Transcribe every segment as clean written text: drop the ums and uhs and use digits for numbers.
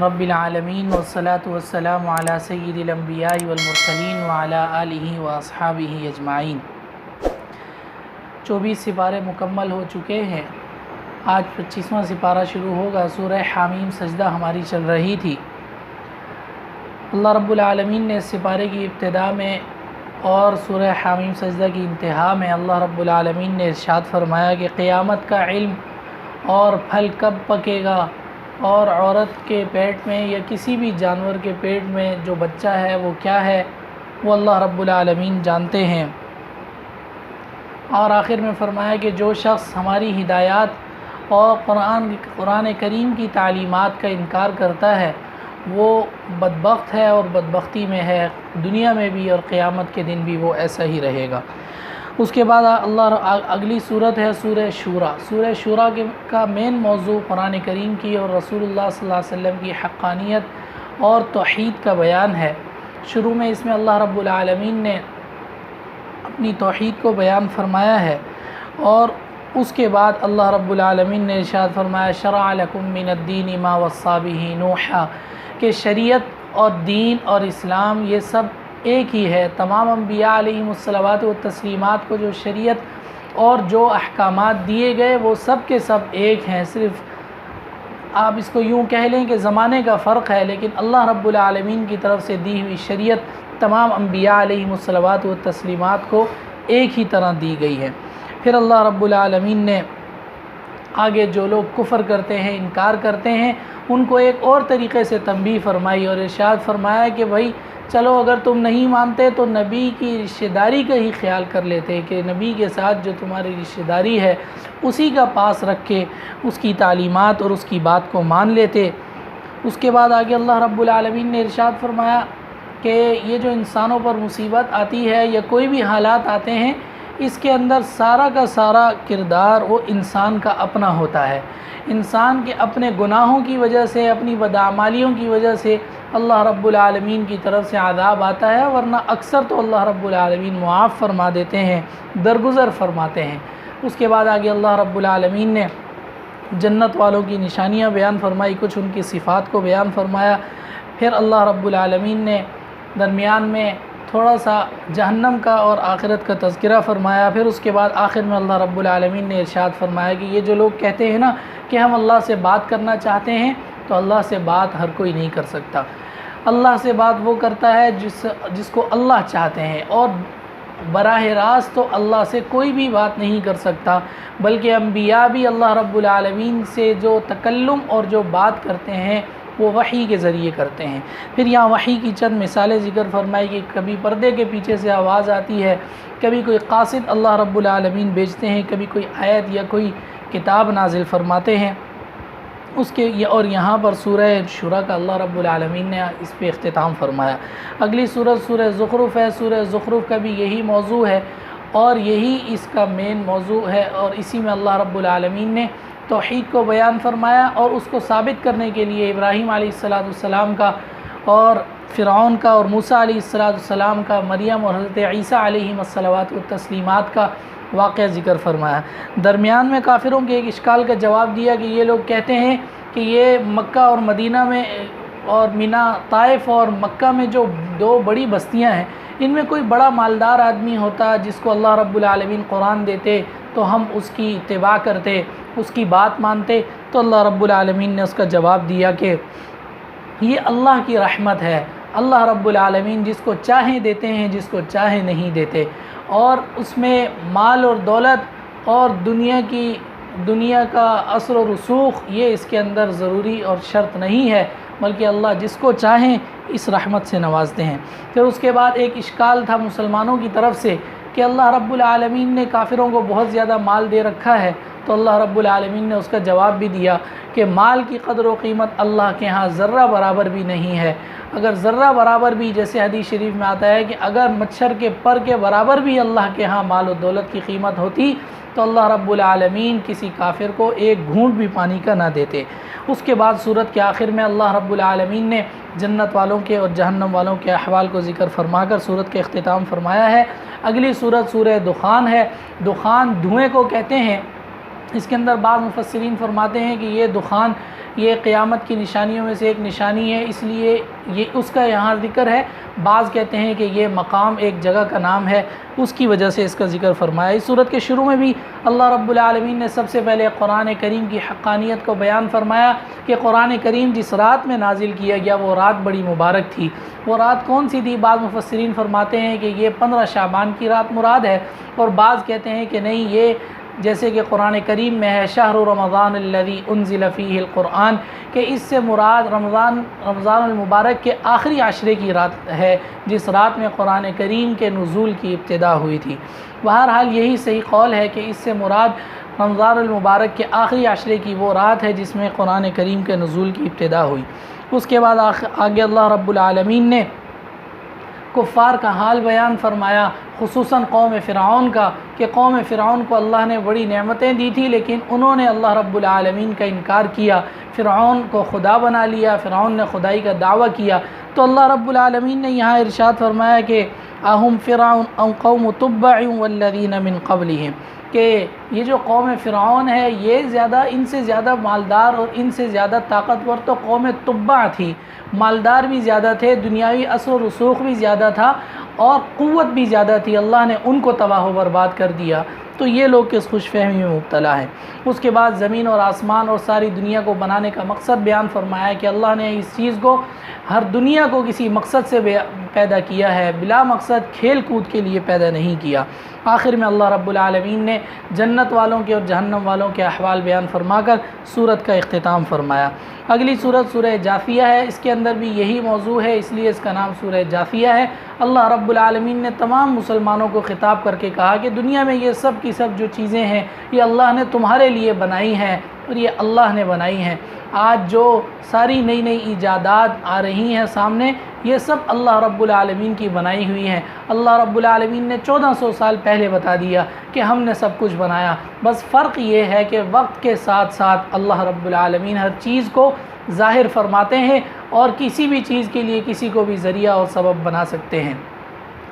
रब्बिल आलमीन वस्सलातु वस्सलामु अला सय्यिदिल अंबियाइ वल मुरसलीन व अला आलिहि व अस्हाबिहि अजमाइन। 24 सिपारे मुकम्मल हो चुके हैं। आज 25वां सिपारा शुरू होगा। सूरह हामीम सजदा हमारी चल रही थी। अल्लाह रब्बुल आलमीन ने इस सिपारे की इब्तिदा में और सूरह हामीम सजदा की इंतहा में अल्लाह रब्बुल आलमीन ने इरशाद फरमाया कि क़यामत का इल्म और फल कब पकेगा और औरत के पेट में या किसी भी जानवर के पेट में जो बच्चा है वो क्या है, वो अल्लाह रब्बुल आलमीन जानते हैं। और आखिर में फ़रमाया कि जो शख्स हमारी हिदायत और कुरान करीम की तालीमात का इनकार करता है वो बदबख्त है और बदबख्ती में है, दुनिया में भी और क़यामत के दिन भी वो ऐसा ही रहेगा। उसके बाद अगली सूरत है सूरह शूरा। सूरह शूरा का मेन मौजू कुरान करीम की और रसूलुल्लाह सल्लल्लाहु अलैहि वसल्लम की हक़ानियत और तौहीद का बयान है। शुरू में इसमें अल्लाह रब्बुल आलमीन ने अपनी तौहीद को बयान फरमाया है और उसके बाद अल्लाह रब्बुल आलमीन ने इरशाद फरमाया शरअ लकुम मिनद्दीन मा वस्सा बिही नूहा, कि शरीयत और दीन और इस्लाम ये सब एक ही है। तमाम अंबिया अलैहिमुस्सलावात व तस्लीमात को जो शरीयत और जो अहकामात दिए गए वो सब के सब एक हैं। सिर्फ़ आप इसको यूँ कह लें कि ज़माने का फ़र्क है, लेकिन अल्लाह रब्बुल आलमीन की तरफ से दी हुई शरीयत तमाम अंबिया अलैहिमुस्सलावात व तस्लीमात को एक ही तरह दी गई है। फिर अल्लाह रब्बुल आलमीन ने आगे जो लोग कुफ़र करते हैं, इनकार करते हैं, उनको एक और तरीक़े से तंबीह फरमाई और इरशाद फरमाया कि भाई चलो अगर तुम नहीं मानते तो नबी की रिश्तेदारी का ही ख्याल कर लेते, कि नबी के साथ जो तुम्हारी रिश्तेदारी है उसी का पास रख के उसकी तालीमात और उसकी बात को मान लेते। उसके बाद आगे अल्लाह रब्बुल आलमीन ने इरशाद फरमाया कि ये जो इंसानों पर मुसीबत आती है या कोई भी हालात आते हैं, इसके अंदर सारा का सारा किरदार वो इंसान का अपना होता है। इंसान के अपने गुनाहों की वजह से, अपनी बदअमालियों की वजह से अल्लाह रब्बुल आलमीन की तरफ से आज़ाब आता है, वरना अक्सर तो अल्लाह रब्बुल आलमीन मुआफ़ फरमा देते हैं, दरगुज़र फरमाते हैं। उसके बाद आगे अल्लाह रब्बुल आलमीन ने जन्नत वालों की निशानियाँ बयान फरमाई, कुछ उनकी सिफ़ात को बयान फरमाया। फिर अल्लाह रब्बुल आलमीन ने दरमियान में थोड़ा सा जहन्नम का और आखिरत का तज़किरा फ़रमाया। फिर उसके बाद आखिर में अल्लाह रब्बुल आलमीन ने इरशाद फरमाया कि ये जो लोग कहते हैं ना कि हम अल्लाह से बात करना चाहते हैं, तो अल्लाह से बात हर कोई नहीं कर सकता। अल्लाह से बात वो करता है जिसको अल्लाह चाहते हैं, और बराह रास्त तो अल्लाह से कोई भी बात नहीं कर सकता, बल्कि अम्बिया भी अल्लाह रब्बुल आलमीन से जो तकल्लुम और जो बात करते हैं वो वही के ज़रिए करते हैं। फिर यहाँ वही की चंद मिसालें ज़िक्र फरमाई कि कभी पर्दे के पीछे से आवाज़ आती है, कभी कोई कासिद अल्लाह रब्बुल आलमीन भेजते हैं, कभी कोई आयत या कोई किताब नाजिल फरमाते हैं उसके। और यहाँ पर सूरह शुरा का अल्लाह रब्बुल आलमीन ने इस पे इख्तिताम फरमाया। अगली सूरत सूरह ज़ुख़रुफ़ है। सूरह ज़ुख़रुफ़ का भी यही मौजू है और यही इसका मेन मौजू है, और इसी में अल्लाह रब्बुल आलमीन ने तौहीद को बयान फरमाया और उसको साबित करने के लिए इब्राहीम अलैहिस्सलाम का और फ़िरऔन का और मूसा अलैहिस्सलाम का, मरियम और हज़रत ईसा अलैहिस्सलावात व तस्लीमात का वाक़या ज़िक्र फरमाया। दरमियान में काफ़िरों के एक इश्काल का जवाब दिया कि ये लोग कहते हैं कि ये मक्का और मदीना में और मिना, ताइफ और मक्का में जो दो बड़ी बस्तियां हैं, इनमें कोई बड़ा मालदार आदमी होता जिसको अल्लाह रब्बुल आलमीन कुरान देते तो हम उसकी इत्तिबा करते, उसकी बात मानते। तो अल्लाह रब्बुल आलमीन ने उसका जवाब दिया कि ये अल्लाह की रहमत है। अल्लाह रब्बुल आलमीन जिसको चाहे देते हैं, जिसको चाहे नहीं देते, और उसमें माल और दौलत और दुनिया का असर और रसूख ये इसके अंदर ज़रूरी और शर्त नहीं है, बल्कि अल्लाह जिसको चाहें इस रहमत से नवाजते हैं। फिर उसके बाद एक इश्काल था मुसलमानों की तरफ से कि अल्लाह रब्बुल आलमीन ने काफ़िरों को बहुत ज़्यादा माल दे रखा है, तो अल्लाह रब्बुल आलमीन ने उसका जवाब भी दिया कि माल की क़द्र व क़ीमत अल्लाह के यहाँ ज़र्रा बराबर भी नहीं है। अगर ज़र्रा बराबर भी, जैसे हदीस शरीफ में आता है कि अगर मच्छर के पर के बराबर भी अल्लाह के यहाँ माल और दौलत की कीमत होती तो अल्लाह रब्बुल आलमीन किसी काफिर को एक घूंट भी पानी का ना देते। उसके बाद सूरत के आखिर में अल्लाह रब्बुल आलमीन ने जन्नत वालों के और जहन्नम वालों के अहवाल को ज़िक्र फरमाकर सूरत के अख्तिताम फरमाया है। अगली सूरत सूरह दुखान है। दुखान धुएँ को कहते हैं इसके अंदर बाद मुफस्सिरीन फरमाते हैं कि ये दुखान ये क़यामत की निशानियों में से एक निशानी है, इसलिए ये उसका यहाँ ज़िक्र है। बाज़ कहते हैं कि ये मकाम एक जगह का नाम है, उसकी वजह से इसका ज़िक्र फरमाया। इस सूरत के शुरू में भी अल्लाह रब्बुल आलमीन ने सबसे पहले कुरान करीम की हक़ानियत को बयान फरमाया कि कुरान करीम जिस रात में नाजिल किया गया वो रात बड़ी मुबारक थी। वो रात कौन सी थी? बाज़ मुफस्सिरीन फरमाते हैं कि ये 15 शाबान की रात मुराद है, और बाज़ कहते हैं कि नहीं, ये जैसे कि कुरान करीम में है शहरु रमज़ान अल्लज़ी उन्ज़िल फ़ीहिल क़ुरआन, कि इससे मुराद रमज़ान मुबारक के आखिरी आशरे की रात है, जिस रात में कुरान करीम के नुज़ूल की इब्तिदा हुई थी। बहरहाल यही सही कौल है कि इससे मुराद रमज़ान मुबारक के आखिरी आशरे की वो रात है जिसमें कुरान करीम के नुज़ूल की इब्तिदा हुई। उसके बाद आगे अल्लाह रब्बुल आलमीन ने कुफ़ार का हाल बयान फरमाया, खुसूसन कौम फ़िरऔन का, कि कौम फ़िरऔन को अल्लाह ने बड़ी नेमतें दी थी, लेकिन उन्होंने अल्लाह रब्बुल आलमीन का इनकार किया, फ़िरऔन को खुदा बना लिया, फ़िरऔन ने खुदाई का दावा किया। तो अल्लाह रब्बुल आलमीन ने यहाँ इरशाद फरमाया कि अहुम फ़िरऔन औ कौम तुब्बअ वल्लज़ीन मिन क़ब्लिहिम, कि ये जो कौम फ़िरऔन है ये ज़्यादा, इनसे ज़्यादा मालदार और इनसे ज़्यादा ताकतवर तो कौम तुब्बा थी। मालदार भी ज़्यादा थे, दुनियावी असर रसूख भी ज़्यादा था और क़ुव्वत भी ज़्यादा थी। अल्लाह ने उनको तबाह व बर्बाद कर दिया। तो ये लोग किस खुशफहमी में मुब्तला हैं। उसके बाद ज़मीन और आसमान और सारी दुनिया को बनाने का मकसद बयान फरमाया कि अल्लाह ने इस चीज़ को, हर दुनिया को किसी मकसद से पैदा किया है, बिला मकसद खेल कूद के लिए पैदा नहीं किया। आखिर में अल्लाह रब्बुल आलमीन ने जन्नत वालों के और जहन्नम वालों के अहवाल बयान फरमाकर सूरत का इख्तिताम फरमाया। अगली सूरत सूरह जाफ़िया है, इसके अंदर भी यही मौजू है, इसलिए इसका नाम सूरह जाफ़िया है। अल्लाह रब्बुल आलमीन ने तमाम मुसलमानों को ख़िताब करके कहा कि दुनिया में ये सब की सब जो चीज़ें हैं ये अल्लाह ने तुम्हारे लिए बनाई हैं और ये अल्लाह ने बनाई हैं। आज जो सारी नई नई ईजादात आ रही हैं सामने, ये सब अल्लाह रब्बुल आलमीन की बनाई हुई हैं। अल्लाह रब्बुल आलमीन ने 1400 साल पहले बता दिया कि हमने सब कुछ बनाया। बस फ़र्क ये है कि वक्त के साथ साथ अल्लाह रब्बुल आलमीन हर चीज़ को ज़ाहिर फरमाते हैं और किसी भी चीज़ के लिए किसी को भी ज़रिया और सबब बना सकते हैं।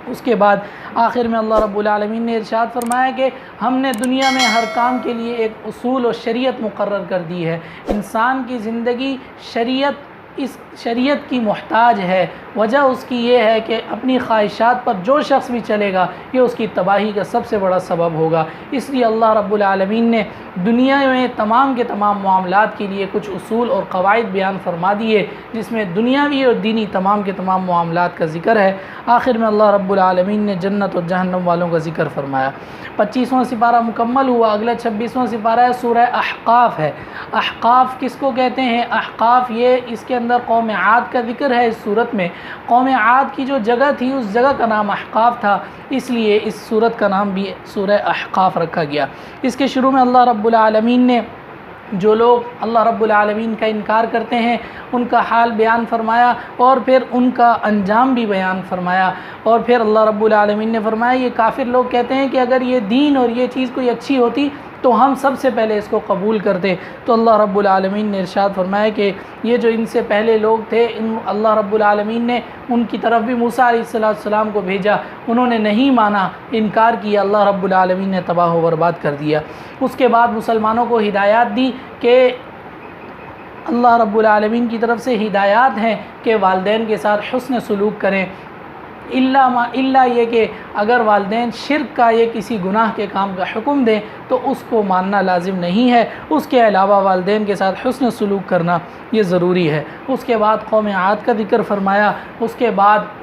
उसके बाद आखिर में अल्लाह रब्बुल आलमीन ने इरशाद फरमाया कि हमने दुनिया में हर काम के लिए एक उसूल और शरीयत मुकर्रर कर दी है। इंसान की ज़िंदगी शरीयत, इस शरीयत की मोहताज है। वजह उसकी ये है कि अपनी ख्वाहिशात पर जो शख्स भी चलेगा ये उसकी तबाही का सबसे बड़ा सबब होगा। इसलिए अल्लाह रब्बुल आलमीन ने दुनिया में तमाम के तमाम मामलात के लिए कुछ उसूल और क़वाइद बयान फरमा दिए, जिसमें दुनियावी और दीनी तमाम के तमाम मामलात का ज़िक्र है। आखिर में अल्लाह रब्बुल आलमीन ने जन्नत और जहन्नम वालों का ज़िक्र फरमाया। 25वां सिपारा मुकम्मल हुआ। अगला 26वां सिपारा है, सूरह अहक़ाफ़ है। अहक़ाफ़ किसको कहते हैं? अहक़ाफ़ ये, इसके अंदर कौम आद का ज़िक्र है। इस सूरत में कौम आद की जो जगह थी उस जगह का नाम अहक़ाफ़ था, इसलिए इस सूरत का नाम भी सूरह अहक़ाफ़ रखा गया। इसके शुरू में अल्लाह रब्बुल आलमीन ने जो लोग अल्लाह रब्बुल आलमीन का इनकार करते हैं उनका हाल बयान फरमाया और फिर उनका अंजाम भी बयान फरमाया। और फिर अल्लाह रब्बुल आलमीन ने फरमाया, ये काफिर लोग कहते हैं कि अगर ये दीन और ये चीज़ कोई अच्छी होती तो हम सबसे पहले इसको कबूल करते। तो अल्लाह रब्बुल आलमीन ने इरशाद फरमाया कि ये जो इनसे पहले लोग थे, अल्लाह रब्बुल आलमीन ने उनकी तरफ भी मूसा अलैहिस्सलाम को भेजा, उन्होंने नहीं माना, इनकार किया, अल्लाह रब्बुल आलमीन ने तबाह व बर्बाद कर दिया। उसके बाद मुसलमानों को हिदायत दी कि अल्लाह रब्बुल आलमीन की तरफ से हिदायत हैं कि वालिदैन के साथ हुस्न सलूक करें, इल्ला ये कि अगर वालिदैन शिर्क का ये किसी गुनाह के काम का हुक्म दें तो उसको मानना लाजिम नहीं है, उसके अलावा वालिदैन के साथ हुस्न सलूक करना ये ज़रूरी है। उसके बाद कौम आद का ज़िक्र फरमाया। उसके बाद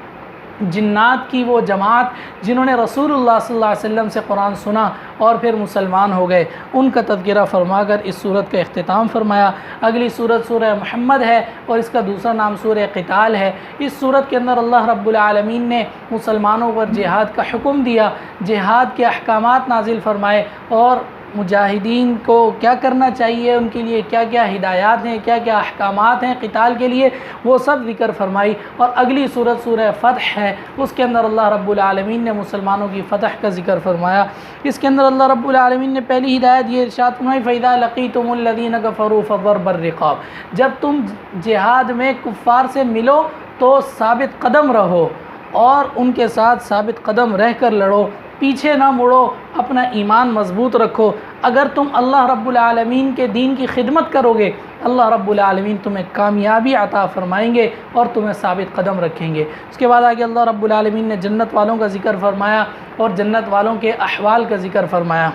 जिन्नात की वो जमात जिन्होंने रसूलुल्लाह सल्लल्लाहु अलैहि वसल्लम से कुरान सुना और फिर मुसलमान हो गए, उनका तज़किरा फरमाकर इस सूरत का इख्तिताम फरमाया। अगली सूरत सूरह मुहम्मद है और इसका दूसरा नाम सूरह क़िताल है। इस सूरत के अंदर अल्लाह रब्बुल आलमीन ने मुसलमानों पर जिहाद का हुक्म दिया, जिहाद के अहकामात नाजिल फरमाए और मुजाहिदीन को क्या करना चाहिए, उनके लिए क्या क्या हिदायत हैं, क्या क्या अहकामात हैं क़िताल के लिए, वो सब ज़िक्र फरमाई। और अगली सूरत सूरह फ़तह है, उसके अंदर अल्लाह रब्बुल आलमीन ने मुसलमानों की फ़तह का ज़िक्र फरमाया। इसके अंदर अल्लाह रब्बुल आलमीन ने पहली हिदायत ये इरशाद फरमाई, फ़इज़ा लक़ीतुमुल्लज़ीना कफ़रू फ़ज़रबर रिक़ाब, जब तुम जिहाद में कुफ़ार से मिलो तो साबित कदम रहो और उनके साथ साबित कदम रह कर लड़ो, पीछे ना मुड़ो, अपना ईमान मजबूत रखो, अगर तुम अल्लाह रब्बुल आलमीन के दीन की खिदमत करोगे, अल्लाह रब्बुल आलमीन तुम्हें कामयाबी अता फ़रमाएंगे और तुम्हें साबित कदम रखेंगे। उसके बाद आगे अल्लाह रब्बुल आलमीन ने जन्नत वालों का ज़िक्र फ़रमाया और जन्नत वालों के अहवाल का ज़िक्र फ़रमाया।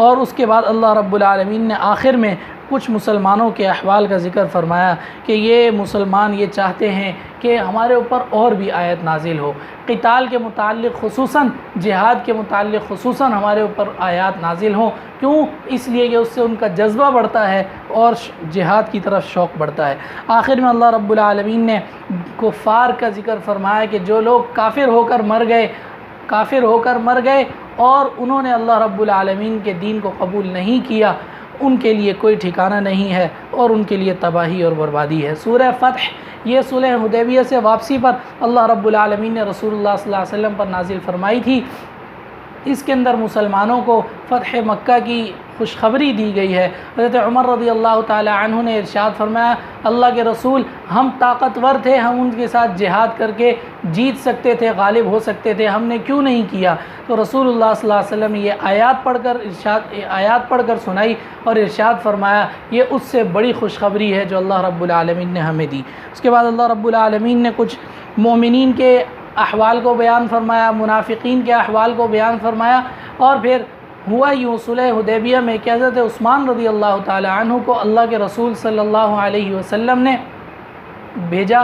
और उसके बाद अल्लाह रब्बुल आलमीन ने आखिर में कुछ मुसलमानों के अहवाल का ज़िक्र फ़रमाया कि ये मुसलमान ये चाहते हैं कि हमारे ऊपर और भी आयत नाजिल हो, क़िताल के मुताल्लिक़ ख़ुसूसन, जिहाद के मुताल्लिक़ ख़ुसूसन हमारे ऊपर आयत नाजिल हों। क्यों? इसलिए कि उससे उनका जज्बा बढ़ता है और जिहाद की तरफ शौक़ बढ़ता है। आखिर में अल्लाह रब्बुल आलमीन ने कुफ़ार का ज़िक्र फ़रमाया कि जो लोग काफ़िर होकर मर गए और उन्होंने अल्लाह रब्बुल आलमीन के दीन को कबूल नहीं किया, उनके लिए कोई ठिकाना नहीं है और उनके लिए तबाही और बर्बादी है। सूरह फ़तह, ये सुलह हुदैबिया से वापसी पर अल्लाह रब्बुल आलमीन ने रसूलुल्लाह सल्लल्लाहु अलैहि वसल्लम पर नाजिल फ़रमाई थी। इसके अंदर मुसलमानों को फ़तह मक्का की खुशखबरी दी गई है। हज़रत उमर रज़ियल्लाहु ताला अन्हु ने इरशाद फरमाया, अल्लाह के रसूल, हम ताकतवर थे, हम उनके साथ जिहाद करके जीत सकते थे, गालिब हो सकते थे, हमने क्यों नहीं किया? तो रसूलुल्लाह सल्लल्लाहु अलैहि वसल्लम ने ये आयात पढ़कर सुनाई और इरशाद फरमाया, ये उससे बड़ी खुशखबरी है जो अल्लाह रब्बुल आलमीन ने हमें दी। उसके बाद अल्लाह रब्बुल आलमीन ने कुछ मोमिनीन के अहवाल को बयान फरमाया, मुनाफिकीन के अहवाल को बयान फरमाया। और फिर हुआ यूँ सुलह हुदैबिया में कि हज़रत उस्मान रज़ियल्लाहु ताला अन्हु को अल्लाह के रसूल सल्लल्लाहु अलैहि वसल्लम ने भेजा।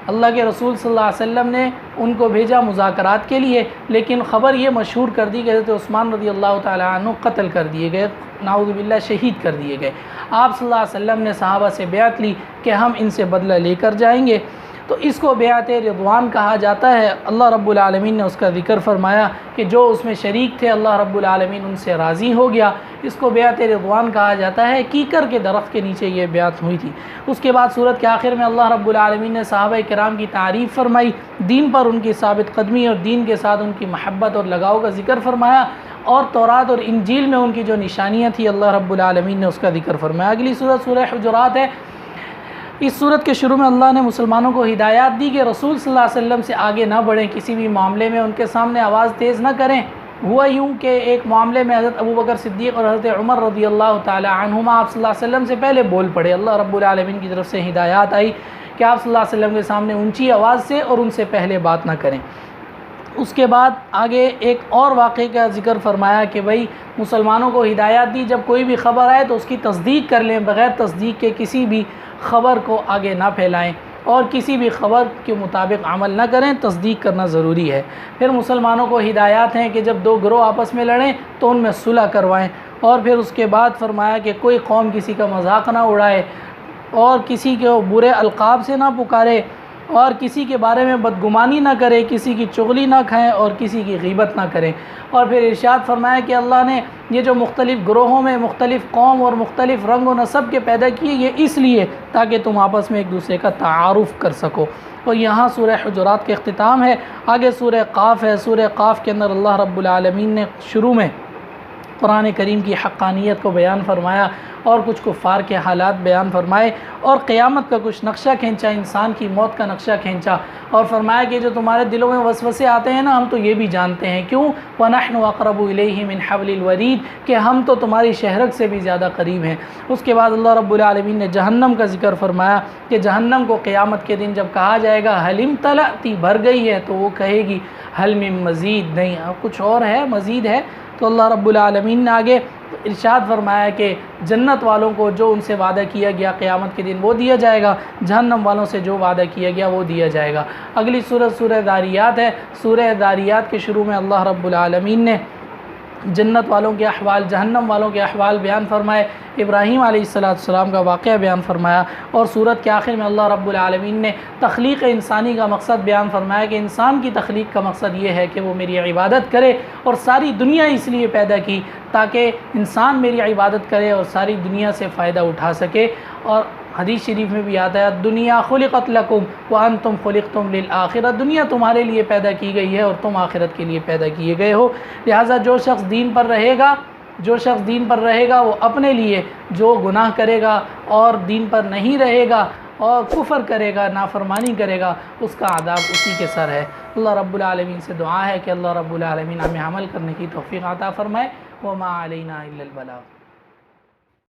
अल्लाह के रसूल सल्लल्लाहु अलैहि वसल्लम ने उनको भेजा मुज़ाकरात के लिए, लेकिन ख़बर ये मशहूर कर दी कि हज़रत उस्मान रज़ियल्लाहु ताला अन्हु कत्ल कर दिए गए, नाऊज़ु बिल्लाह शहीद कर दिए गए। आप सल्लल्लाहु अलैहि वसल्लम ने सहाबा से बैत ली कि हम इनसे बदला लेकर जाएंगे। तो इसको बैत रिज़वान कहा जाता है। अल्लाह रब्बुल आलमीन ने उसका ज़िक्र फरमाया कि जो उसमें शरीक थे अल्लाह रब्बुल आलमीन उनसे राज़ी हो गया। इसको बैत रिज़वान कहा जाता है। कीकर के दरख्त के नीचे ये बैत हुई थी। उसके बाद सूरत के आखिर में अल्लाह रब्बुल आलमीन ने सहाबा किराम की तारीफ़ फरमाई, दीन पर उनकी साबित कदमी और दीन के साथ उनकी महब्बत और लगाव का ज़िक्र फरमाया और तौरात और इंजील में उनकी जो निशानियाँ थी अल्लाह रब्बुल आलमीन ने उसका ज़िक्र फरमाया। अगली सूरत सूरह हुजुरात है। इस सूरत के शुरू में अल्लाह ने मुसलमानों को हिदायत दी कि रसूल सल्लल्लाहु अलैहि वसल्लम से आगे ना बढ़ें, किसी भी मामले में उनके सामने आवाज़ तेज़ ना करें। हुआ यूँ कि एक मामले में हज़रत अबू बकर सिद्दीक़ और हज़रत उमर रज़ियल्लाहु ताला अन्हुमा आप सल्लल्लाहु अलैहि वसल्लम से पहले बोल पड़े। अल्लाह रब्बुल आलमीन की तरफ से हिदायत आई कि आप सल्लल्लाहु अलैहि वसल्लम के सामने ऊँची आवाज़ से और उनसे पहले बात ना करें। उसके बाद आगे एक और वाक़े का ज़िक्र फरमाया कि भाई मुसलमानों को हिदायत दी, जब कोई भी ख़बर आए तो उसकी तस्दीक कर लें, बग़ैर तस्दीक के किसी भी ख़बर को आगे ना फैलाएं और किसी भी ख़बर के मुताबिक अमल ना करें, तस्दीक करना ज़रूरी है। फिर मुसलमानों को हिदायत हैं कि जब दो गिरोह आपस में लड़ें तो उनमें सुलह करवाएं। और फिर उसके बाद फरमाया कि कोई कौम किसी का मजाक ना उड़ाए और किसी को बुरे अलक़ाब से ना पुकारे और किसी के बारे में बदगुमानी ना करे, किसी की चुगली ना खाएं और किसी की ग़ीबत ना करें। और फिर इरशाद फरमाया कि अल्लाह ने ये जो मुख्तलिफ़ ग्रोहों में मुख्तलिफ़ कौम और मुख्तलिफ़ रंग व नस्ब के पैदा किए, ये इसलिए ताकि तुम आपस में एक दूसरे का तारुफ़ कर सको। और यहाँ सूरह हुजुरात के अख्तिताम है। आगे सूरह क़ाफ़ है। सूरह क़ाफ़ के अंदर अल्लाह रब्बुल आलमीन ने शुरू में कुरान करीम की हक़ानियत को बयान फरमाया और कुछ कुफ़ार के हालात बयान फरमाए और क़यामत का कुछ नक्शा खींचा, इंसान की मौत का नक्शा खींचा और फरमाया कि जो तुम्हारे दिलों में वसवसे आते हैं ना, हम तो ये भी जानते हैं। क्यों? वनहनु अक़रबु इलैहि मिन हब्लिल वरीद, कि हम तो तुम्हारी शहरक से भी ज़्यादा करीब हैं। उसके बाद अल्लाह रब्बुल आलमीन ने जहन्नम का ज़िक्र फरमाया कि जहन्नम को क़यामत के दिन जब कहा जाएगा हलिम तलअती, भर गई है, तो वो कहेगी हल मिन मज़ीद, नहीं कुछ और है, मज़ीद है। तो अल्लाह रब्बुल आलमीन ने आगे इरशाद फरमाया कि जन्नत वालों को जो उनसे वादा किया गया क़यामत के दिन वो दिया जाएगा, जहन्नम वालों से जो वादा किया गया वो दिया जाएगा। अगली सूरत सूरह दारियात है। सूरह दारियात के शुरू में अल्लाह रब्बुल आलमीन ने जन्नत वालों के अहवाल, जहन्नम वालों के अहवाल बयान फरमाए, इब्राहीम अलैहिस्सलाम का वाक़या बयान फरमाया और सूरत के आखिर में अल्लाह रब्बुल आलमीन ने तख्लीक़ इंसानी का मकसद बयान फरमाया कि इंसान की तख्लीक़ का मकसद ये है कि वो मेरी इबादत करे और सारी दुनिया इसलिए पैदा की ताकि इंसान मेरी इबादत करे और सारी दुनिया से फ़ायदा उठा सके। और हदीस शरीफ में भी आता है दुनिया खुलिक़त लकुम व अंतुम खुलिक़तुम लिल आखिरत, दुनिया तुम्हारे लिए पैदा की गई है और तुम आखिरत के लिए पैदा किए गए हो। लिहाजा जो शख्स दीन पर रहेगा वो अपने लिए, जो गुनाह करेगा और दीन पर नहीं रहेगा और कुफ़र करेगा, नाफरमानी करेगा, उसका आदाब उसी के सर है। अल्लाह रब्बुल आलमीन से दुआ है कि अल्लाह रब्बुल आलमीन हमें अमल करने की तौफ़ीक़ अता फ़रमाए। वमा अलैना इल्लल बलाग।